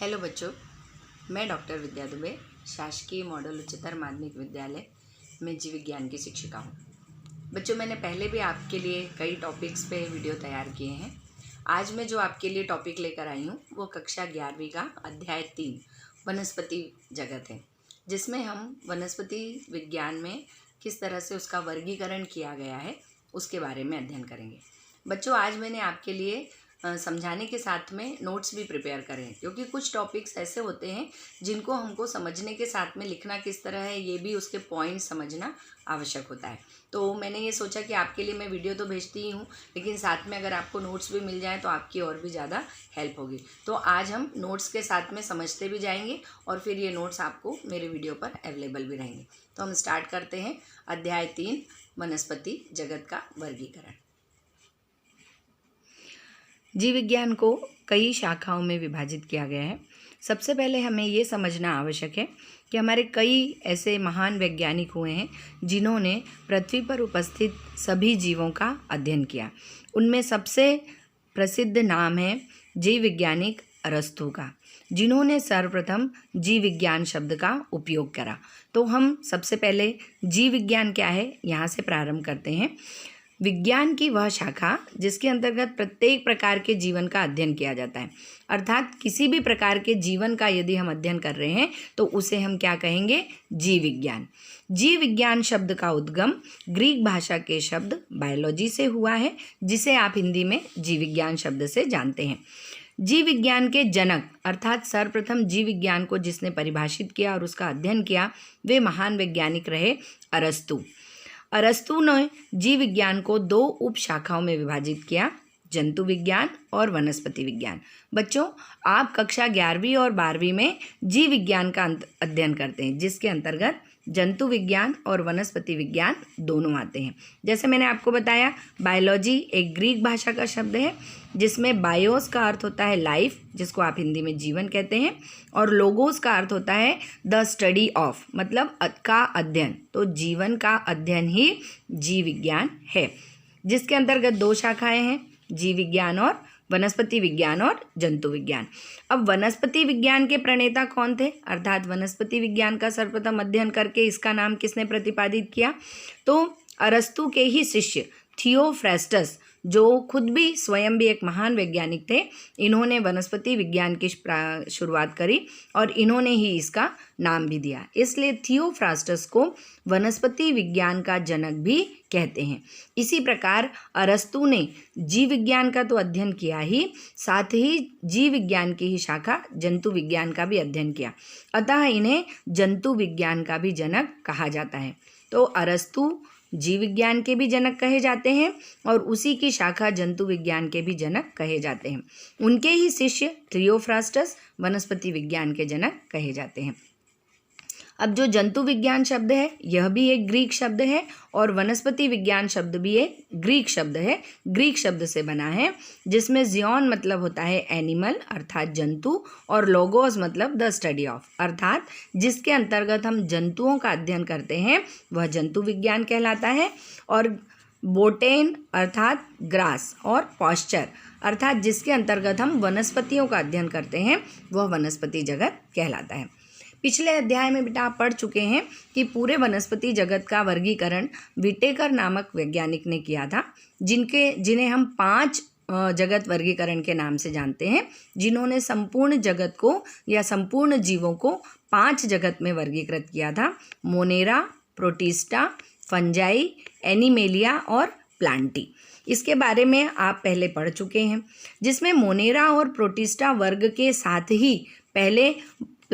Hello बच्चों, मैं doctor विद्या दुबे, शासकीय मॉडल उच्चतर माध्यमिक विद्यालय में जीव विज्ञान की शिक्षिका हूँ। बच्चों, मैंने पहले भी आपके लिए कई टॉपिक्स पे वीडियो तैयार किए हैं। आज मैं जो आपके लिए टॉपिक लेकर आई हूँ वो कक्षा 11वीं का अध्याय 3 वनस्पति जगत है, जिसमें हम वनस्पति विज्ञान में किस तरह से उसका वर्गीकरण किया गया है उसके बारे में अध्ययन करेंगे। बच्चों, आज मैंने आपके लिए समझाने के साथ में नोट्स भी प्रिपेयर करें, क्योंकि कुछ टॉपिक्स ऐसे होते हैं जिनको हमको समझने के साथ में लिखना किस तरह है ये भी उसके पॉइंट समझना आवश्यक होता है। तो मैंने ये सोचा कि आपके लिए मैं वीडियो तो भेजती ही हूँ, लेकिन साथ में अगर आपको नोट्स भी मिल जाए तो आपकी और भी ज़्यादा हेल्प होगी। तो आज हम नोट्स के साथ में समझते भी जाएंगे और फिर ये नोट्स आपको मेरे वीडियो पर अवेलेबल भी रहेंगे। तो हम स्टार्ट करते हैं अध्याय 3 वनस्पति जगत का वर्गीकरण। जीव विज्ञान को कई शाखाओं में विभाजित किया गया है। सबसे पहले हमें ये समझना आवश्यक है कि हमारे कई ऐसे महान वैज्ञानिक हुए हैं जिन्होंने पृथ्वी पर उपस्थित सभी जीवों का अध्ययन किया। उनमें सबसे प्रसिद्ध नाम है जीव वैज्ञानिक अरस्तू का, जिन्होंने सर्वप्रथम जीव विज्ञान शब्द का उपयोग करा। तो हम सबसे पहले जीव विज्ञान क्या है यहाँ से प्रारंभ करते हैं। विज्ञान की वह शाखा जिसके अंतर्गत प्रत्येक प्रकार के जीवन का अध्ययन किया जाता है, अर्थात किसी भी प्रकार के जीवन का यदि हम अध्ययन कर रहे हैं तो उसे हम क्या कहेंगे? जीव विज्ञान। जीव विज्ञान शब्द का उद्गम ग्रीक भाषा के शब्द बायोलॉजी से हुआ है, जिसे आप हिंदी में जीव विज्ञान शब्द से जानते हैं। जीव विज्ञान के जनक अर्थात सर्वप्रथम जीव विज्ञान को जिसने परिभाषित किया और उसका अध्ययन किया वे महान वैज्ञानिक रहे अरस्तू। अरस्तू ने जीव विज्ञान को 2 उप शाखाओं में विभाजित किया, जंतु विज्ञान और वनस्पति विज्ञान। बच्चों, आप कक्षा 11वीं और 12वीं में जीव विज्ञान का अध्ययन करते हैं, जिसके अंतर्गत जंतु विज्ञान और वनस्पति विज्ञान दोनों आते हैं। जैसे मैंने आपको बताया, बायोलॉजी एक ग्रीक भाषा का शब्द है जिसमें बायोस का अर्थ होता है लाइफ, जिसको आप हिंदी में जीवन कहते हैं, और लोगोस का अर्थ होता है द स्टडी ऑफ, मतलब का अध्ययन। तो जीवन का अध्ययन ही जीव विज्ञान है, जिसके अंतर्गत 2 शाखाएं हैं, जीव विज्ञान और वनस्पति विज्ञान और जंतु विज्ञान। अब वनस्पति विज्ञान के प्रणेता कौन थे, अर्थात वनस्पति विज्ञान का सर्वप्रथम अध्ययन करके इसका नाम किसने प्रतिपादित किया? तो अरस्तू के ही शिष्य थियोफ्रास्टस, जो खुद भी स्वयं भी एक महान वैज्ञानिक थे, इन्होंने वनस्पति विज्ञान की शुरुआत करी और इन्होंने ही इसका नाम भी दिया। इसलिए थियोफ्रास्टस को वनस्पति विज्ञान का जनक भी कहते हैं। इसी प्रकार अरस्तू ने जीव विज्ञान का तो अध्ययन किया ही, साथ ही जीव विज्ञान की ही शाखा जंतु विज्ञान का भी अध्ययन किया, अतः इन्हें जंतु विज्ञान का भी जनक कहा जाता है। तो अरस्तू जीव विज्ञान के भी जनक कहे जाते हैं और उसी की शाखा जंतु विज्ञान के भी जनक कहे जाते हैं। उनके ही शिष्य थियोफ्रास्टस वनस्पति विज्ञान के जनक कहे जाते हैं। अब जो जंतु विज्ञान शब्द है यह भी एक ग्रीक शब्द है और वनस्पति विज्ञान शब्द भी एक ग्रीक शब्द है, ग्रीक शब्द से बना है, जिसमें जियोन मतलब होता है एनिमल अर्थात जंतु, और लोगोस मतलब द स्टडी ऑफ, अर्थात जिसके अंतर्गत हम जंतुओं का अध्ययन करते हैं वह जंतु विज्ञान कहलाता है। और बोटेन अर्थात ग्रास और पॉस्चर अर्थात जिसके अंतर्गत हम वनस्पतियों का अध्ययन करते हैं वह वनस्पति जगत कहलाता है। पिछले अध्याय में बेटा आप पढ़ चुके हैं कि पूरे वनस्पति जगत का वर्गीकरण विटेकर नामक वैज्ञानिक ने किया था, जिन्हें हम 5 जगत वर्गीकरण के नाम से जानते हैं, जिन्होंने संपूर्ण जगत को या संपूर्ण जीवों को 5 जगत में वर्गीकृत किया था: मोनेरा, प्रोटिस्टा, फंजाई, एनिमेलिया और प्लांटी। इसके बारे में आप पहले पढ़ चुके हैं, जिसमें मोनेरा और प्रोटिस्टा वर्ग के साथ ही पहले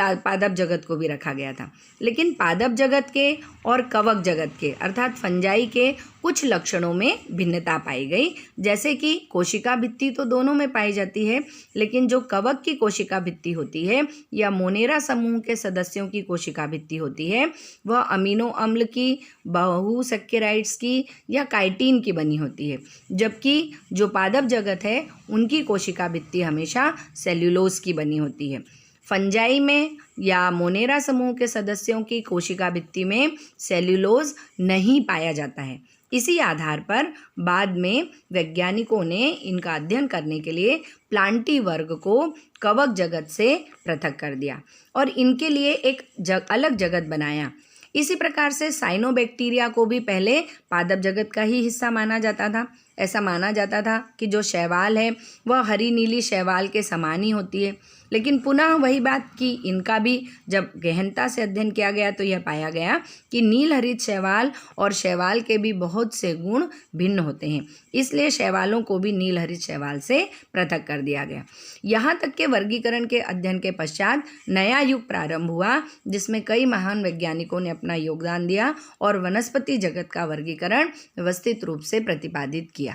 पादप जगत को भी रखा गया था, लेकिन पादप जगत के और कवक जगत के अर्थात फंजाई के कुछ लक्षणों में भिन्नता पाई गई, जैसे कि कोशिका भित्ति तो दोनों में पाई जाती है, लेकिन जो कवक की कोशिका भित्ति होती है या मोनेरा समूह के सदस्यों की कोशिका भित्ति होती है वह अमीनो अम्ल की, बहुसैकेराइड्स की या काइटिन की बनी होती है, जबकि जो पादप जगत है उनकी कोशिका भित्ति हमेशा सेल्यूलोज की बनी होती है। फंजाई में या मोनेरा समूह के सदस्यों की कोशिका भित्ति में सेल्यूलोज नहीं पाया जाता है, इसी आधार पर बाद में वैज्ञानिकों ने इनका अध्ययन करने के लिए प्लांटी वर्ग को कवक जगत से पृथक कर दिया और इनके लिए एक अलग जगत बनाया। इसी प्रकार से साइनोबैक्टीरिया को भी पहले पादप जगत का ही हिस्सा माना जाता था। ऐसा माना जाता था कि जो शैवाल है वह हरी नीली शैवाल के समान ही होती है, लेकिन पुनः वही बात कि इनका भी जब गहनता से अध्ययन किया गया तो यह पाया गया कि नील हरित शैवाल और शैवाल के भी बहुत से गुण भिन्न होते हैं, इसलिए शैवालों को भी नील हरित शैवाल से पृथक कर दिया गया। यहाँ तक के वर्गीकरण के अध्ययन के पश्चात नया युग प्रारंभ हुआ जिसमें कई महान वैज्ञानिकों ने अपना योगदान दिया और वनस्पति जगत का वर्गीकरण व्यवस्थित रूप से प्रतिपादित किया।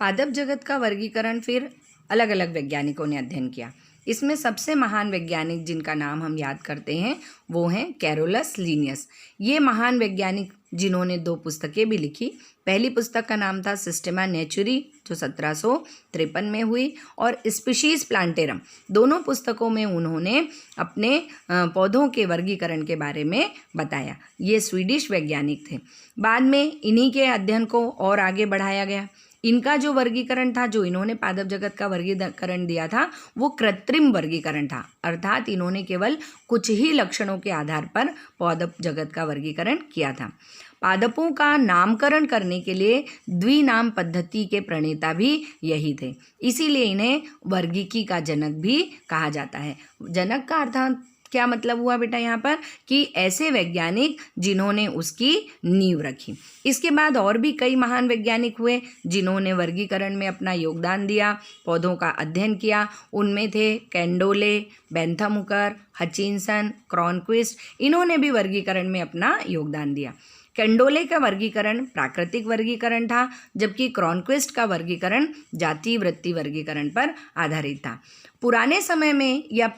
पादप जगत का वर्गीकरण फिर अलग अलग वैज्ञानिकों ने अध्ययन किया। इसमें सबसे महान वैज्ञानिक जिनका नाम हम याद करते हैं वो हैं कैरोलस लीनियस। ये महान वैज्ञानिक जिन्होंने 2 पुस्तकें भी लिखी। पहली पुस्तक का नाम था सिस्टेमा नेचुरी जो 1753 में हुई और स्पीशीज प्लांटेरम। दोनों पुस्तकों में उन्होंने अपने पौधों के वर्गीकरण के बारे में बताया। ये स्वीडिश वैज्ञानिक थे। बाद में इन्हीं के अध्ययन को और आगे बढ़ाया गया। इनका जो वर्गीकरण था, जो इन्होंने पादप जगत का वर्गीकरण दिया था, वो कृत्रिम वर्गीकरण था, अर्थात इन्होंने केवल कुछ ही लक्षणों के आधार पर पादप जगत का वर्गीकरण किया था। पादपों का नामकरण करने के लिए द्विनाम पद्धति के प्रणेता भी यही थे, इसीलिए इन्हें वर्गीकी का जनक भी कहा जाता है। जनक का अर्थात क्या मतलब हुआ बेटा यहाँ पर कि ऐसे वैज्ञानिक जिन्होंने उसकी नींव रखी। इसके बाद और भी कई महान वैज्ञानिक हुए जिन्होंने वर्गीकरण में अपना योगदान दिया, पौधों का अध्ययन किया। उनमें थे कैंडोले, बेंथम हुकर, हचिनसन, क्रॉनक्विस्ट। इन्होंने भी वर्गीकरण में अपना योगदान दिया। कैंडोले का वर्गीकरण प्राकृतिक वर्गीकरण था, जबकि क्रॉनक्विस्ट का वर्गीकरण जाति वृत्ति वर्गीकरण पर आधारित था। पुराने समय में या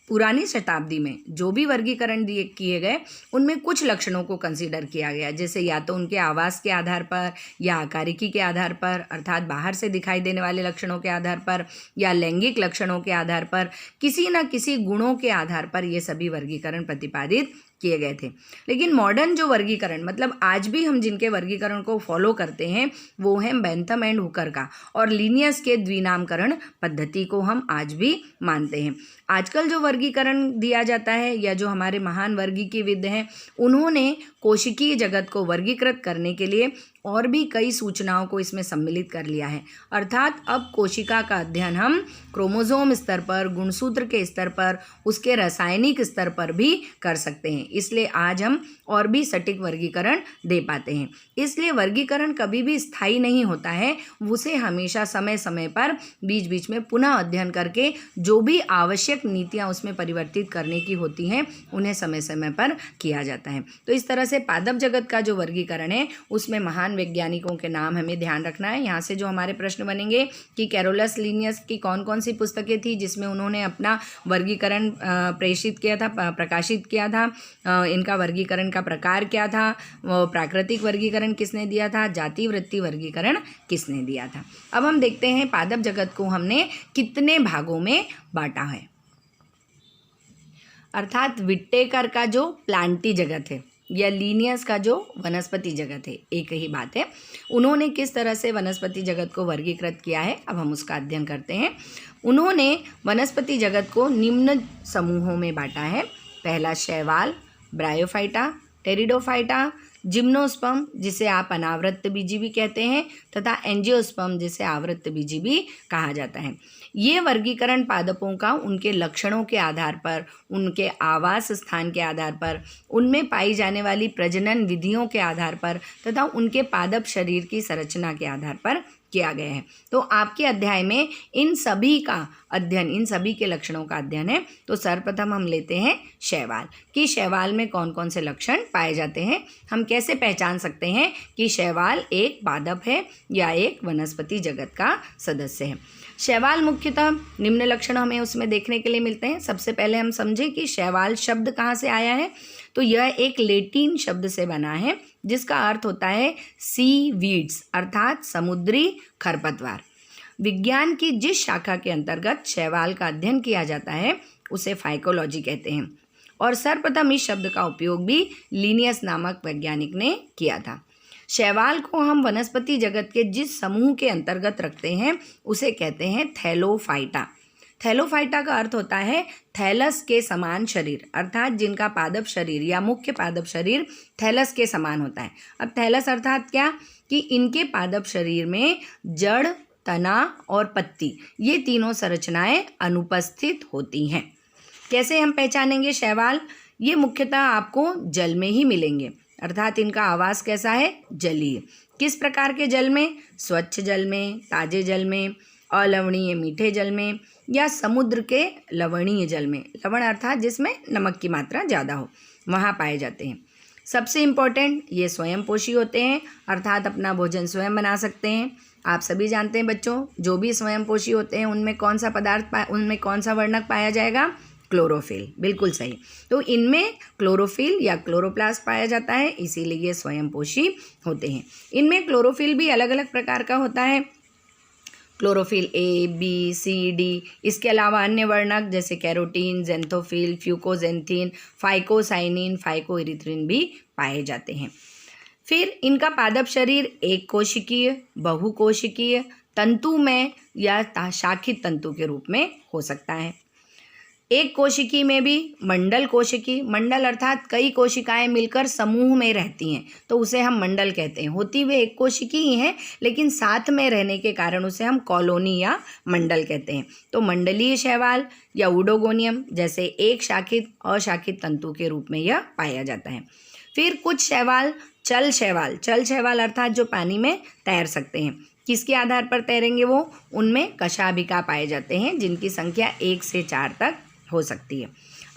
पुरानी शताब्दी में जो भी वर्गीकरण किए गए उनमें कुछ लक्षणों को कंसीडर किया गया, जैसे या तो उनके आवास के आधार पर या आकारिकी के आधार पर, अर्थात बाहर से दिखाई देने वाले लक्षणों के आधार पर या लैंगिक लक्षणों के आधार पर, किसी न किसी गुणों के आधार पर ये सभी वर्गीकरण प्रतिपादित किए गए थे। लेकिन मॉडर्न जो वर्गीकरण, मतलब आज भी हम जिनके वर्गीकरण को फॉलो करते हैं वो है बेंथम एंड हुकर का, और लीनियस के द्विनामकरण पद्धति को हम आज भी मानते हैं। आजकल जो वर्गीकरण दिया जाता है या जो हमारे महान वर्गीकीविद हैं उन्होंने कोशिकीय जगत को वर्गीकृत करने के लिए और भी कई सूचनाओं को इसमें सम्मिलित कर लिया है। अर्थात अब कोशिका का अध्ययन हम क्रोमोसोम स्तर पर, गुणसूत्र के स्तर पर, उसके रासायनिक स्तर पर भी कर सकते हैं। इसलिए आज हम और भी सटीक वर्गीकरण दे पाते हैं। इसलिए वर्गीकरण कभी भी स्थायी नहीं होता है, उसे हमेशा समय समय पर बीच बीच में पुनः अध्ययन करके जो भी आवश्यक नीतियाँ उसमें परिवर्तित करने की होती हैं उन्हें समय समय पर किया जाता है। तो इस तरह से पादप जगत का जो वर्गीकरण है उसमें महान वैज्ञानिकों के नाम हमें ध्यान रखना है। यहाँ से जो हमारे प्रश्न बनेंगे कि कैरोलस लीनियस की कौन कौन सी पुस्तकें थी जिसमें उन्होंने अपना वर्गीकरण प्रेषित किया था, प्रकाशित किया था, इनका वर्गीकरण का प्रकार क्या था, प्राकृतिक वर्गीकरण किसने दिया था, जाति वृत्ति वर्गीकरण किसने दिया था। अब हम देखते हैं पादप जगत को हमने कितने भागों में बांटा है। अर्थात विट्टेकर का जो प्लांटी जगत है या लीनियस का जो वनस्पति जगत है, एक ही बात है। उन्होंने किस तरह से वनस्पति जगत को वर्गीकृत किया है, अब हम उसका अध्ययन करते हैं। उन्होंने वनस्पति जगत को निम्न समूहों में बांटा है। पहला शैवाल, ब्रायोफाइटा, टेरिडोफाइटा, जिम्नोस्पर्म जिसे आप अनावृत बीजी भी कहते हैं तथा एंजियोस्पर्म जिसे आवृत बीजी भी कहा जाता है। ये वर्गीकरण पादपों का उनके लक्षणों के आधार पर, उनके आवास स्थान के आधार पर, उनमें पाई जाने वाली प्रजनन विधियों के आधार पर तथा उनके पादप शरीर की संरचना के आधार पर किया गया है। तो आपके अध्याय में इन सभी का अध्ययन, इन सभी के लक्षणों का अध्ययन है। तो सर्वप्रथम हम लेते हैं शैवाल, कि शैवाल में कौन कौन से लक्षण पाए जाते हैं, हम कैसे पहचान सकते हैं कि शैवाल एक पादप है या एक वनस्पति जगत का सदस्य है। शैवाल मुख्यतः निम्न लक्षण हमें उसमें देखने के लिए मिलते हैं। सबसे पहले हम समझें कि शैवाल शब्द कहाँ से आया है। तो यह एक लैटिन शब्द से बना है जिसका अर्थ होता है सी वीड्स, अर्थात समुद्री खरपतवार। विज्ञान की जिस शाखा के अंतर्गत शैवाल का अध्ययन किया जाता है उसे फाइकोलॉजी कहते हैं। और सर्वप्रथम इस शब्द का उपयोग भी लिनियस नामक वैज्ञानिक ने किया था। शैवाल को हम वनस्पति जगत के जिस समूह के अंतर्गत रखते हैं उसे कहते हैं थैलोफाइटा। थैलोफाइटा का अर्थ होता है थैलस के समान शरीर, अर्थात जिनका पादप शरीर या मुख्य पादप शरीर थैलस के समान होता है। अब थैलस अर्थात क्या कि इनके पादप शरीर में जड़, तना और पत्ती ये तीनों संरचनाएं अनुपस्थित होती हैं। कैसे हम पहचानेंगे शैवाल? ये मुख्यतः आपको जल में ही मिलेंगे, अर्थात इनका आवास कैसा है? जलीय। किस प्रकार के जल में? स्वच्छ जल में, ताजे जल में, अलवणीय मीठे जल में या समुद्र के लवणीय जल में, लवण अर्थात जिसमें नमक की मात्रा ज़्यादा हो, वहाँ पाए जाते हैं। सबसे इम्पोर्टेंट, ये स्वयं पोषी होते हैं, अर्थात अपना भोजन स्वयं बना सकते हैं। आप सभी जानते हैं बच्चों, जो भी स्वयं पोषी होते हैं उनमें कौन सा उनमें कौन सा वर्णक पाया जाएगा? क्लोरोफिल। बिल्कुल सही। तो इनमें क्लोरोफिल या क्लोरोप्लास्ट पाया जाता है, इसीलिए ये स्वयं पोषी होते हैं। इनमें क्लोरोफिल भी अलग अलग प्रकार का होता है, chlorophyll a, b, c, D. इसके अलावा अन्य वर्णक जैसे कैरोटीन, जेंथोफिल, फ्यूकोजेंथिन, फाइकोसाइनिन, फाइकोइरिथ्रिन भी पाए जाते हैं। फिर इनका पादप शरीर एक कोशिकीय, बहुकोशिकीय, तंतुमय या शाखित तंतु के रूप में हो सकता है। एक कोशिकी में भी मंडल कोशिकी, मंडल अर्थात कई कोशिकाएं मिलकर समूह में रहती हैं, तो उसे हम मंडल कहते हैं। होती वे एक कोशिकी ही हैं, लेकिन साथ में रहने के कारण उसे हम कॉलोनी या मंडल कहते हैं। तो मंडलीय शैवाल या उडोगोनियम जैसे एक शाखित अशाखित तंतु के रूप में यह पाया जाता है। फिर कुछ शैवाल चल शैवाल अर्थात जो पानी में तैर सकते हैं। किसके आधार पर तैरेंगे वो? उनमें कशाभिका पाए जाते हैं, जिनकी संख्या 1 से 4 तक हो सकती है।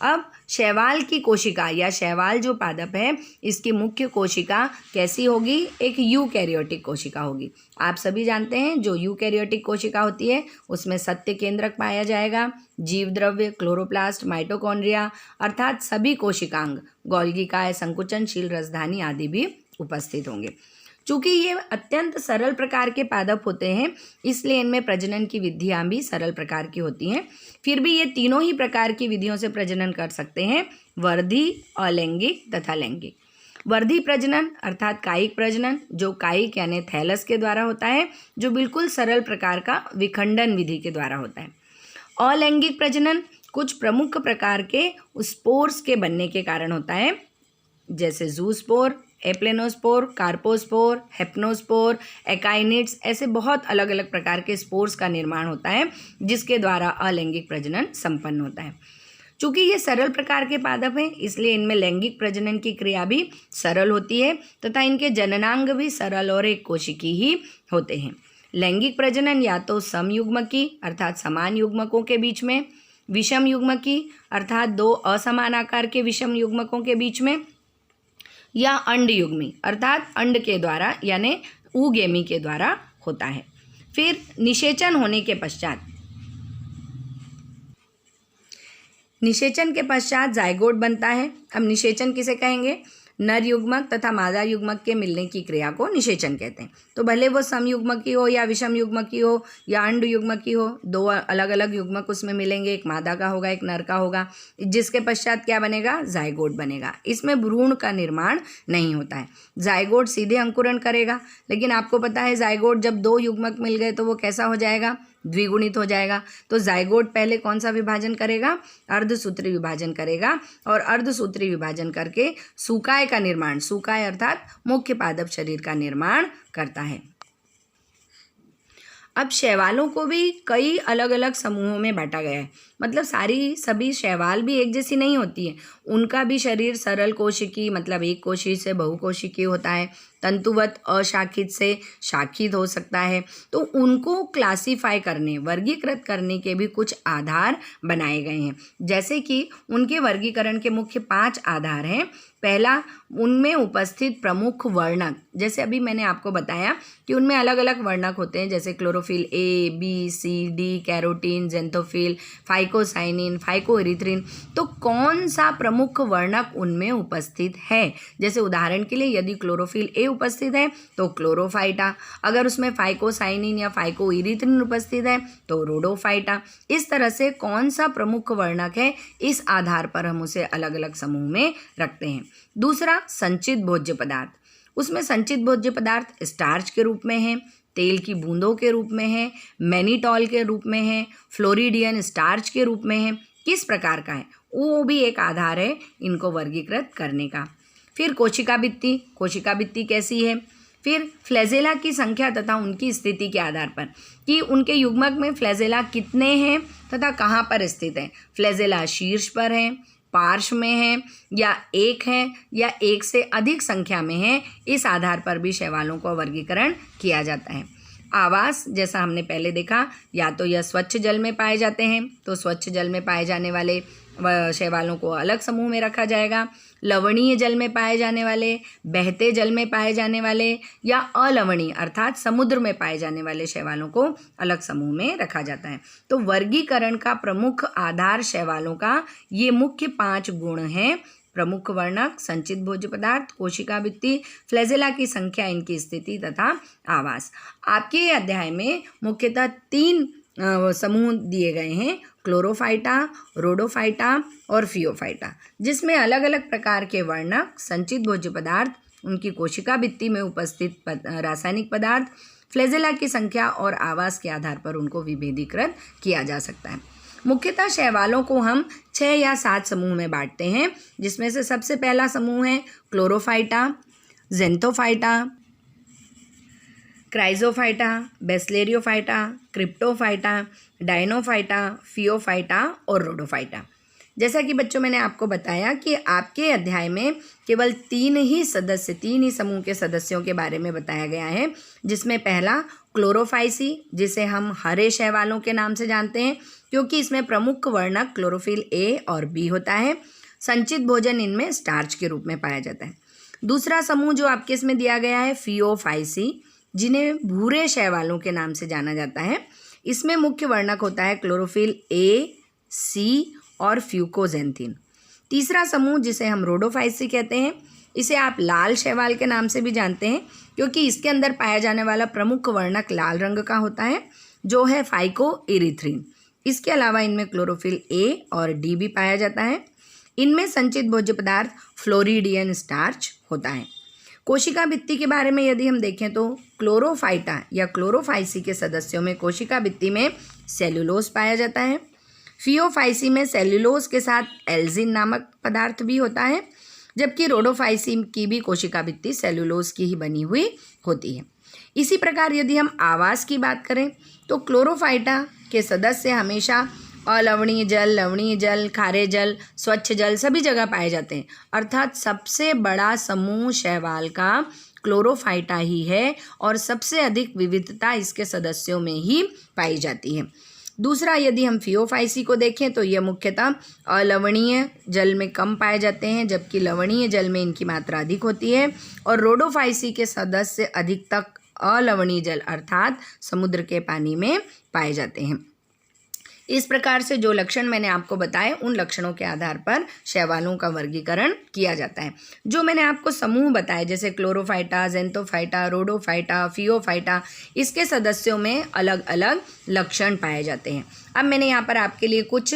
अब शैवाल की कोशिका या शैवाल जो पादप है, इसकी मुख्य कोशिका कैसी होगी? एक यूकैरियोटिक कोशिका होगी। आप सभी जानते हैं जो यूकैरियोटिक कोशिका होती है उसमें सत्य केंद्रक पाया जाएगा, जीव द्रव्य, क्लोरोप्लास्ट, माइटोकॉन्ड्रिया अर्थात सभी कोशिकांग, गोल्गिकाएं, संकुचनशील रसधानी आदि भी उपस्थित होंगे। चूँकि ये अत्यंत सरल प्रकार के पादप होते हैं, इसलिए इनमें प्रजनन की विधियाँ भी सरल प्रकार की होती हैं। फिर भी ये तीनों ही प्रकार की विधियों से प्रजनन कर सकते हैं, वर्धी, अलैंगिक तथा लैंगिक। वर्धी प्रजनन अर्थात कायिक प्रजनन, जो कायिक यानी थैलस के द्वारा होता है, जो बिल्कुल सरल प्रकार का विखंडन विधि के द्वारा होता है। अलैंगिक प्रजनन कुछ प्रमुख प्रकार के स्पोर्स के बनने के कारण होता है, जैसे जूस्पोर, एप्लेनोस्पोर, कार्पोस्पोर, हेप्नोस्पोर, एकाइनिड्स, ऐसे बहुत अलग अलग प्रकार के स्पोर्स का निर्माण होता है, जिसके द्वारा अलैंगिक प्रजनन संपन्न होता है। चूँकि ये सरल प्रकार के पादप हैं, इसलिए इनमें लैंगिक प्रजनन की क्रिया भी सरल होती है तथा इनके जननांग भी सरल और एक कोशिकी ही होते हैं। लैंगिक प्रजनन या तो समयुग्मकी अर्थात समान युग्मकों के बीच में, विषम युग्मकी अर्थात दो असमान आकार के विषम युग्मकों के बीच में, या अंड युग्मी अर्थात अंड के द्वारा यानी ऊगेमी के द्वारा होता है। फिर निषेचन होने के पश्चात जायगोट बनता है। अब निषेचन किसे कहेंगे? नर युग्मक तथा मादा युग्मक के मिलने की क्रिया को निषेचन कहते हैं। तो भले वो समयुग्मकी हो या विषम युग्मकी हो या अंड युग्मकी हो, दो अलग अलग युग्मक उसमें मिलेंगे, एक मादा का होगा एक नर का होगा, जिसके पश्चात क्या बनेगा? जायगोट बनेगा। इसमें भ्रूण का निर्माण नहीं होता है। जायगोट सीधे अंकुरण करेगा, लेकिन आपको पता है जायगोट जब दो युग्मक मिल गए तो वो कैसा हो जाएगा? द्विगुणित हो जाएगा। तो जायगोट पहले कौन सा विभाजन करेगा? अर्धसूत्री विभाजन करेगा, और अर्धसूत्री विभाजन करके सूकाय का निर्माण, सूकाय अर्थात मुख्य पादप शरीर का निर्माण करता है। अब शैवालों को भी कई अलग अलग समूहों में बांटा गया है, मतलब सभी शैवाल भी एक जैसी नहीं होती है। उनका भी शरीर सरल कोशिकी मतलब एक कोशिकी से बहुकोशिकीय होता है, तंतुवत अशाखित से शाखित हो सकता है। तो उनको क्लासिफाई करने, वर्गीकृत करने के भी कुछ आधार बनाए गए हैं, जैसे कि उनके वर्गीकरण के मुख्य 5 आधार हैं। पहला, उनमें उपस्थित प्रमुख वर्णक, जैसे अभी मैंने आपको बताया कि उनमें अलग अलग वर्णक होते हैं, जैसे chlorophyll a, b, c, d, carotene, xanthophyll, phyco phycocyanin, phycoerythrin, तो कौन सा प्रमुख वर्णक उनमें उपस्थित है। जैसे उदाहरण के लिए यदि क्लोरोफिल ए उपस्थित है तो क्लोरोफाइटा, अगर उसमें फाइकोसाइनिन या फाइकोइरिथ्रिन उपस्थित है तो रोडोफाइटा। इस तरह से कौन सा प्रमुख वर्णक है, इस आधार पर हम उसे अलग अलग समूह में रखते हैं। दूसरा, संचित भोज्य पदार्थ। उसमें संचित भोज्य पदार्थ स्टार्च के रूप में है, तेल की बूंदों के रूप में है, मैनिटॉल के रूप में है, फ्लोरिडियन स्टार्च के रूप में है। किस प्रकार का है, वो भी एक आधार है इनको वर्गीकृत करने का। फिर कोशिका भित्ति, कोशिका भित्ति कैसी है। फिर फ्लैजेला की संख्या तथा उनकी स्थिति के आधार पर कि उनके युग्मक में फ्लैजेला कितने हैं तथा कहाँ पर स्थित है। फ्लैजेला शीर्ष पर है, पार्श्व में है, या एक है, या एक से अधिक संख्या में है। इस आधार पर भी शैवालों का वर्गीकरण किया जाता है। आवास, जैसा हमने पहले देखा, या तो यह स्वच्छ जल में पाए जाते हैं तो स्वच्छ जल में पाए जाने वाले शैवालों को अलग समूह में रखा जाएगा। लवणीय जल में पाए जाने वाले, बहते जल में पाए जाने वाले, या अलवणीय अर्थात समुद्र में पाए जाने वाले शैवालों को अलग समूह में रखा जाता है। तो वर्गीकरण का प्रमुख आधार शैवालों का ये मुख्य 5 गुण हैं। प्रमुख वर्णक, संचित भोज्य पदार्थ, कोशिका भित्ति, फ्लैजेला की संख्या, इनकी स्थिति तथा आवास। आपके अध्याय में मुख्यतः 3 समूह दिए गए हैं, क्लोरोफाइटा, रोडोफाइटा और फियोफाइटा, जिसमें अलग अलग प्रकार के वर्णक, संचित भोज्य पदार्थ, उनकी कोशिका भित्ति में उपस्थित रासायनिक पदार्थ, फ्लैजेला की संख्या और आवास के आधार पर उनको विभेदीकृत किया जा सकता है। मुख्यतः शैवालों को हम 6 या 7 समूह में बांटते हैं, जिसमें से सबसे पहला समूह है क्लोरोफाइटा, ज़ेंथोफाइटा, क्राइजोफाइटा, बेस्लेरियोफाइटा, क्रिप्टोफाइटा, डायनोफाइटा, फियोफाइटा और रोडोफाइटा। जैसा कि बच्चों मैंने आपको बताया कि आपके अध्याय में केवल 3 ही समूह के सदस्यों के बारे में बताया गया है, जिसमें पहला क्लोरोफाइसी, जिसे हम हरे शैवालों के नाम से जानते हैं क्योंकि इसमें प्रमुख वर्णक क्लोरोफिल ए और बी होता है। संचित भोजन इनमें स्टार्च के रूप में पाया जाता है। दूसरा समूह जो आपके इसमें दिया गया है फियोफाइसी, जिन्हें भूरे शैवालों के नाम से जाना जाता है। इसमें मुख्य वर्णक होता है क्लोरोफिल ए, सी और फ्यूकोजेंथिन। तीसरा समूह जिसे हम रोडोफाइसी कहते हैं, इसे आप लाल शैवाल के नाम से भी जानते हैं क्योंकि इसके अंदर पाया जाने वाला प्रमुख वर्णक लाल रंग का होता है, जो है फाइकोइरिथ्रिन। इसके अलावा इनमें क्लोरोफिल ए और डी भी पाया जाता है। इनमें संचित भोज्य पदार्थ फ्लोरिडियन स्टार्च होता है। कोशिका भित्ति के बारे में यदि हम देखें तो क्लोरोफाइटा या क्लोरोफाइसी के सदस्यों में कोशिका भित्ति में सेल्यूलोज पाया जाता है। फियोफाइसी में सेल्यूलोज के साथ एल्जिन नामक पदार्थ भी होता है, जबकि रोडोफाइसी की भी कोशिका भित्ति सेल्यूलोज की ही बनी हुई होती है। इसी प्रकार यदि हम आवास की बात करें तो क्लोरोफाइटा के सदस्य हमेशा अलवणीय जल, लवणीय जल, खारे जल, स्वच्छ जल सभी जगह पाए जाते हैं, अर्थात सबसे बड़ा समूह शैवाल का क्लोरोफाइटा ही है और सबसे अधिक विविधता इसके सदस्यों में ही पाई जाती है। दूसरा, यदि हम फियोफाइसी को देखें तो यह मुख्यतः अलवणीय जल में कम पाए जाते हैं, जबकि लवणीय जल में इनकी मात्रा अधिक होती है। और रोडोफाइसी के सदस्य अधिकतर अलवणीय जल अर्थात समुद्र के पानी में पाए जाते हैं। इस प्रकार से जो लक्षण मैंने आपको बताए, उन लक्षणों के आधार पर शैवालों का वर्गीकरण किया जाता है। जो मैंने आपको समूह बताए जैसे क्लोरोफाइटा, ज़ेंथोफाइटा, रोडोफाइटा, फियोफाइटा, इसके सदस्यों में अलग अलग लक्षण पाए जाते हैं। अब मैंने यहाँ पर आपके लिए कुछ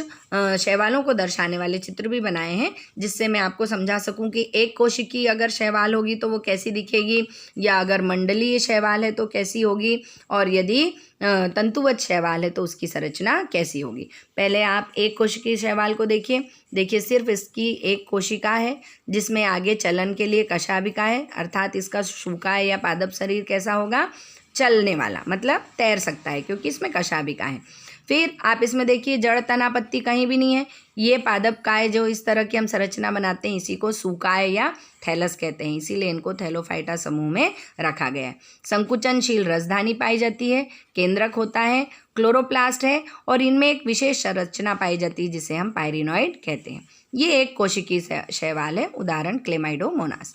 शैवालों को दर्शाने वाले चित्र भी बनाए हैं, जिससे मैं आपको समझा सकूं कि एक कोशिकी अगर शैवाल होगी तो वो कैसी दिखेगी, या अगर मंडलीय शैवाल है तो कैसी होगी, और यदि तंतुवत शैवाल है तो उसकी संरचना कैसी होगी। पहले आप एक कोशिकीय शैवाल को देखिए सिर्फ इसकी एक कोशिका है जिसमें आगे चलन के लिए कशाभिका है, अर्थात इसका शुकाय या पादप शरीर कैसा होगा, चलने वाला, मतलब तैर सकता है क्योंकि इसमें कशाभिका है। फिर आप इसमें देखिए जड़ तना पत्ती कहीं भी नहीं है। ये पादप काय जो इस तरह की हम संरचना बनाते हैं, इसी को सूकाय या थैलस कहते हैं, इसीलिए इनको थैलोफाइटा समूह में रखा गया है। संकुचनशील रसधानी पाई जाती है, केंद्रक होता है, क्लोरोप्लास्ट है और इनमें एक विशेष संरचना पाई जाती है जिसे हम पायरिनॉइड कहते हैं। ये एक कोशिकीय शैवाल है, उदाहरण क्लेमाइडोमोनास।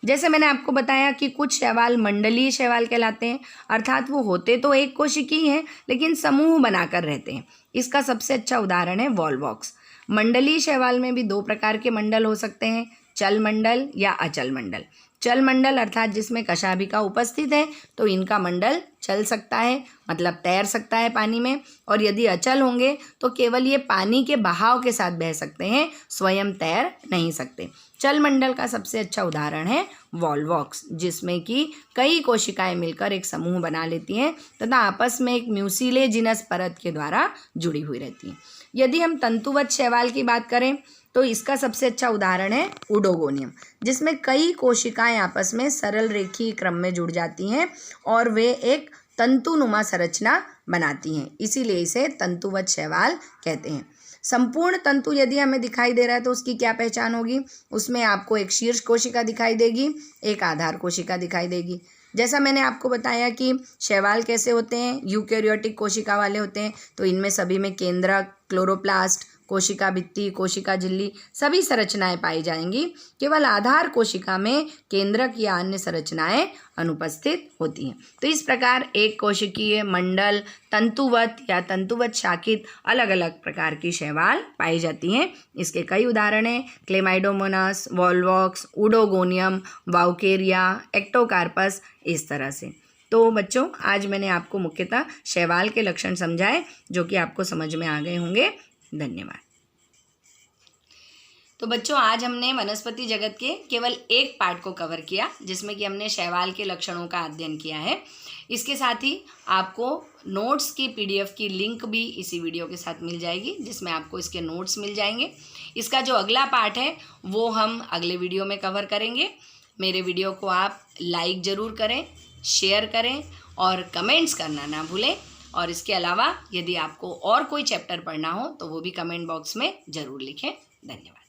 जैसे मैंने आपको बताया कि कुछ शैवाल मंडलीय शैवाल कहलाते हैं, अर्थात वो होते तो एक कोशिकीय ही हैं लेकिन समूह बनाकर रहते हैं। इसका सबसे अच्छा उदाहरण है वॉलवॉक्स। मंडलीय शैवाल में भी दो प्रकार के मंडल हो सकते हैं, चल मंडल या अचल मंडल। चल मंडल अर्थात जिसमें कशाभिका उपस्थित है तो इनका मंडल चल सकता है, मतलब तैर सकता है पानी में, और यदि अचल होंगे तो केवल ये पानी के बहाव के साथ बह सकते हैं, स्वयं तैर नहीं सकते। चल मंडल का सबसे अच्छा उदाहरण है वॉलवॉक्स, जिसमें कि कई कोशिकाएं मिलकर एक समूह बना लेती हैं तथा आपस में एक म्यूसिलेजिनस परत के द्वारा जुड़ी हुई रहती हैं। यदि हम तंतुवत शैवाल की बात करें तो इसका सबसे अच्छा उदाहरण है उडोगोनियम, जिसमें कई कोशिकाएं आपस में सरल रेखीय क्रम में जुड़ जाती हैं और वे एक तंतुनुमा संरचना बनाती हैं, इसीलिए इसे तंतुवत शैवाल कहते हैं। संपूर्ण तंतु यदि हमें दिखाई दे रहा है तो उसकी क्या पहचान होगी? उसमें आपको एक शीर्ष कोशिका दिखाई देगी, एक आधार कोशिका दिखाई देगी। जैसा मैंने आपको बताया कि शैवाल कैसे होते हैं, यूकेरियोटिक कोशिका वाले होते हैं, तो इनमें सभी में केंद्रक, क्लोरोप्लास्ट, कोशिका भित्ति, कोशिका झिल्ली सभी संरचनाएं पाई जाएंगी। केवल आधार कोशिका में केंद्रक या अन्य संरचनाएं अनुपस्थित होती हैं। तो इस प्रकार एक कोशिकीय, मंडल, तंतुवत या तंतुवत शाखित अलग अलग प्रकार की शैवाल पाई जाती हैं। इसके कई उदाहरण हैं, क्लेमाइडोमोनास, वॉलवॉक्स, उडोगोनियम, वाउकेरिया, एक्टोकार्पस, इस तरह से। तो बच्चों, आज मैंने आपको मुख्यतः शैवाल के लक्षण समझाए जो कि आपको समझ में आ गए होंगे। धन्यवाद। तो बच्चों, आज हमने वनस्पति जगत के केवल एक पार्ट को कवर किया, जिसमें कि हमने शैवाल के लक्षणों का अध्ययन किया है। इसके साथ ही आपको नोट्स की PDF की लिंक भी इसी वीडियो के साथ मिल जाएगी, जिसमें आपको इसके नोट्स मिल जाएंगे। इसका जो अगला पार्ट है वो हम अगले वीडियो में कवर करेंगे। मेरे वीडियो को आप लाइक ज़रूर करें, शेयर करें और कमेंट्स करना ना भूलें। और इसके अलावा यदि आपको और कोई चैप्टर पढ़ना हो तो वो भी कमेंट बॉक्स में ज़रूर लिखें। धन्यवाद।